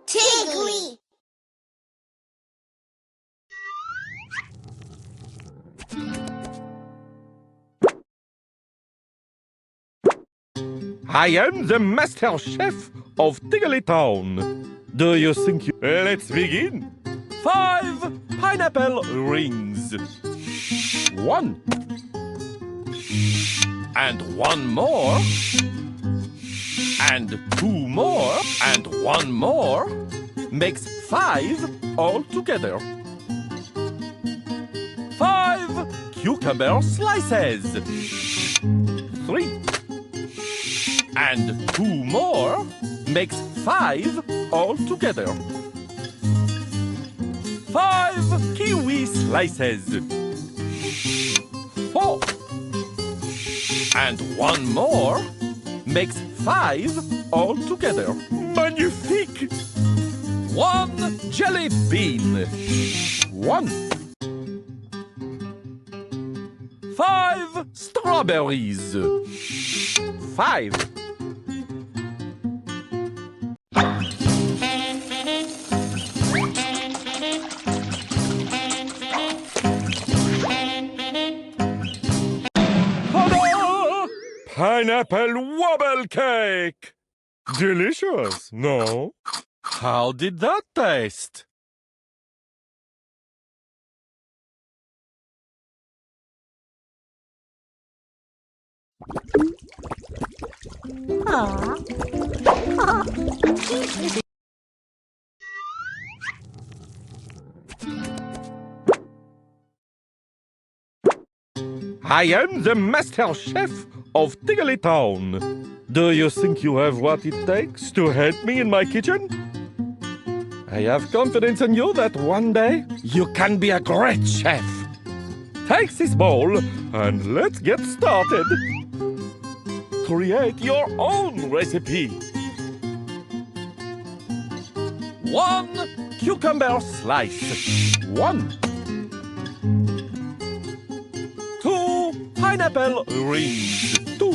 Tiggly. I am the master chef of Tiggly Town. Do you think you... Let's begin. 5 pineapple rings. 1. And 1 more. And 2 more. And 1 more. Makes 5 all together. 5 cucumber slices. 3. And 2 more makes 5 all together. 5 kiwi slices. 4. And 1 more makes 5 all together. Magnifique! 1 jelly bean. 1. 5 strawberries. 5. Pineapple wobble cake! Delicious, no? How did that taste? I am the master chef of Tiggly Town. Do you think you have what it takes to help me in my kitchen? I have confidence in you that one day you can be a great chef. Take this bowl and let's get started. Create your own recipe. 1 cucumber slice. 1. 2 pineapple rings. 2.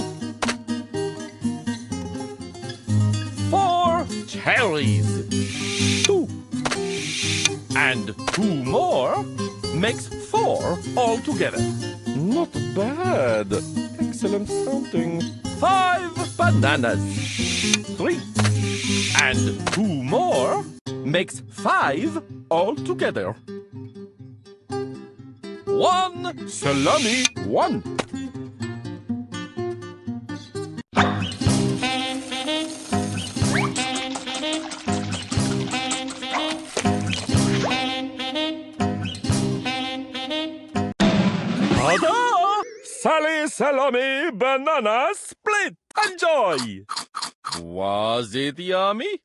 4 cherries. 2. And 2 more makes 4 all together. Not bad. Excellent counting. 5 bananas. 3. And 2 more makes 5 all together. 1 salami. 1. Ta-da! Sally, salami, banana, split. Enjoy! Was it yummy?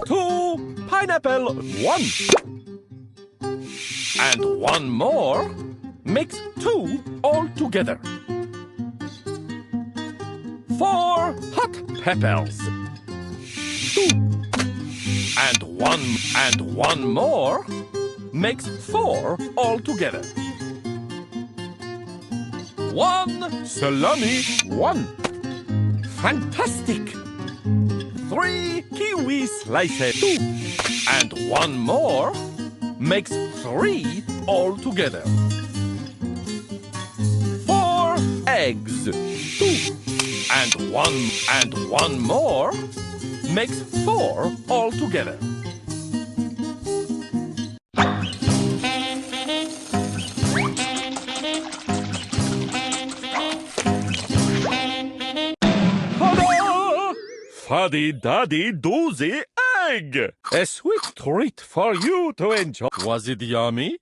2 pineapple. 1. And 1 more makes 2 all together. 4 hot peppers. 2. And 1 more makes 4 all together. 1 salami. 1. Fantastic! 3 kiwi slices. 2. And 1 more makes 3 all together. 4 eggs. 2. And 1 more makes 4 all together. 'Fuddy-duddy doozy egg! A sweet treat for you to enjoy. Was it yummy?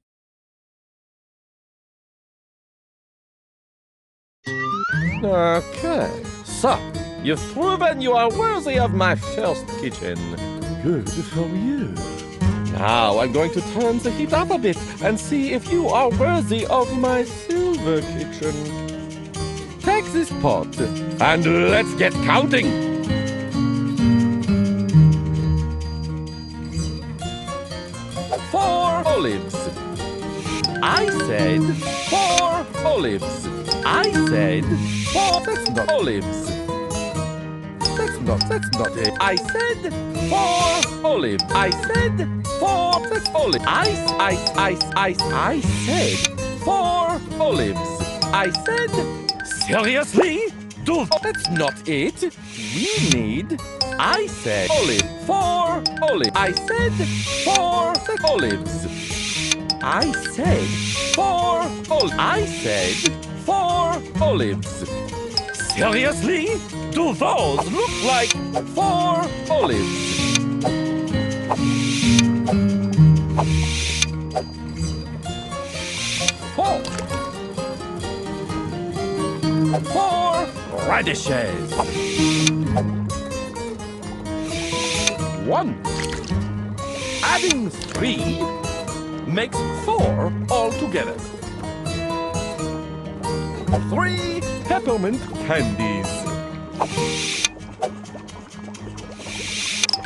Okay, so you've proven you are worthy of my first kitchen. Good for you. Now I'm going to turn the heat up a bit and see if you are worthy of my silver kitchen. Take this pot and let's get counting. 4 olives. I said 4 olives. I said 4. That's not olives. That's not it. I said 4 olives. I said 4. That's olive. I said 4 olives. I said, seriously? That's not it. We need. I said olive. 4 olives. I said 4 olives. I said 4 olives. I said 4 olives. Seriously? Do those look like 4 olives? Four radishes. 1. Adding 3 makes 4 altogether. 3 peppermint candies.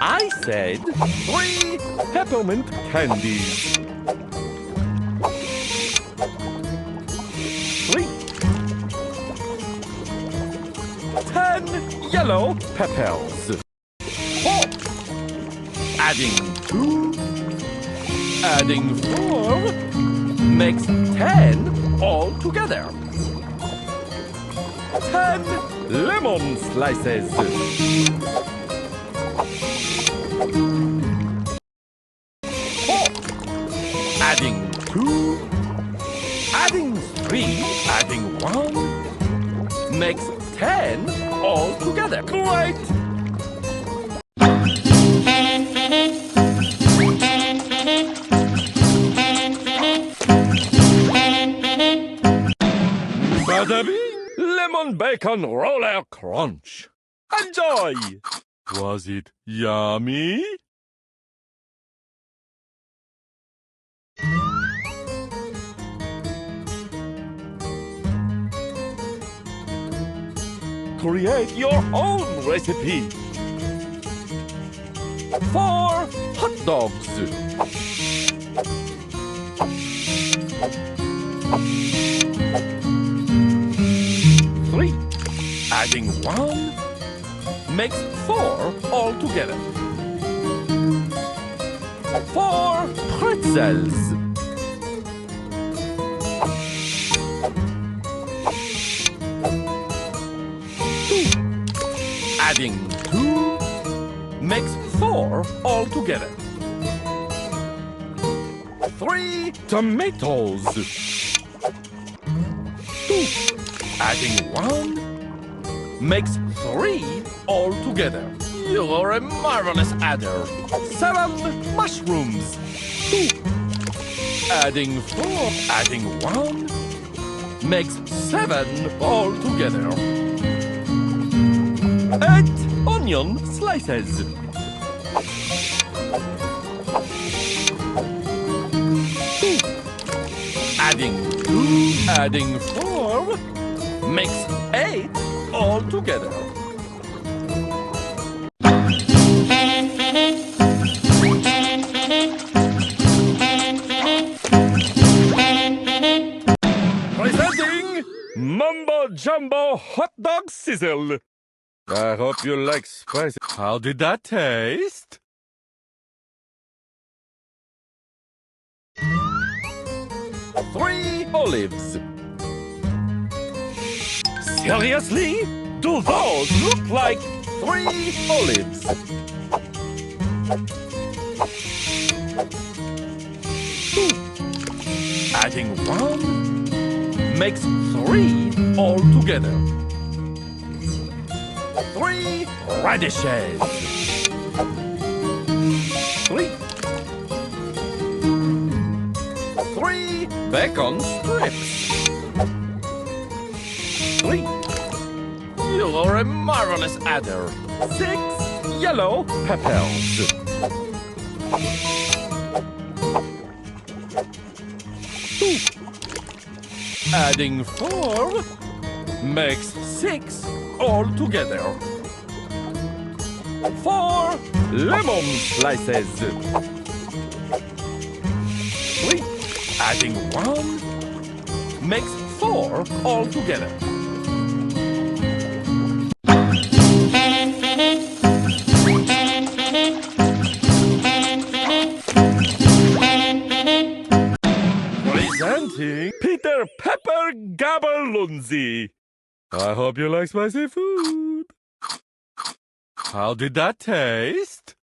I said 3 peppermint candies. 3. 10 yellow peppers. 4. Adding 2. Adding 4 makes 10 altogether. 10 lemon slices. 4. Adding 2. Adding 3. Adding 1 makes 10 altogether. Great! Bada lemon bacon roller crunch. Enjoy! Was it yummy? Create your own recipe. 4 hot dogs. 3. Adding 1 makes 4 altogether. 4 pretzels. 2. Adding 2 makes 4 altogether. 3 tomatoes. 2. Adding 1 makes 3 altogether. You're a marvelous adder. 7 mushrooms. 2. Adding 4. Adding 1 makes 7 altogether. 8 onion slices. 2. Adding 2. Adding 4 makes 8 altogether. Presenting Mumbo Jumbo Hot Dog Sizzle. I hope you like spicy. How did that taste? Three olives. Seriously? Do those look like 3 olives? Adding 1 makes 3 altogether. 3 radishes. 3 bacon strips. 3 You're a marvelous adder. 6 yellow peppers. 2 Adding 4 makes 6 altogether. 4 lemon slices. 3 Adding 1 makes 4 altogether. Presenting Peter Pepper Gabalunzi. I hope you like spicy food. How did that taste?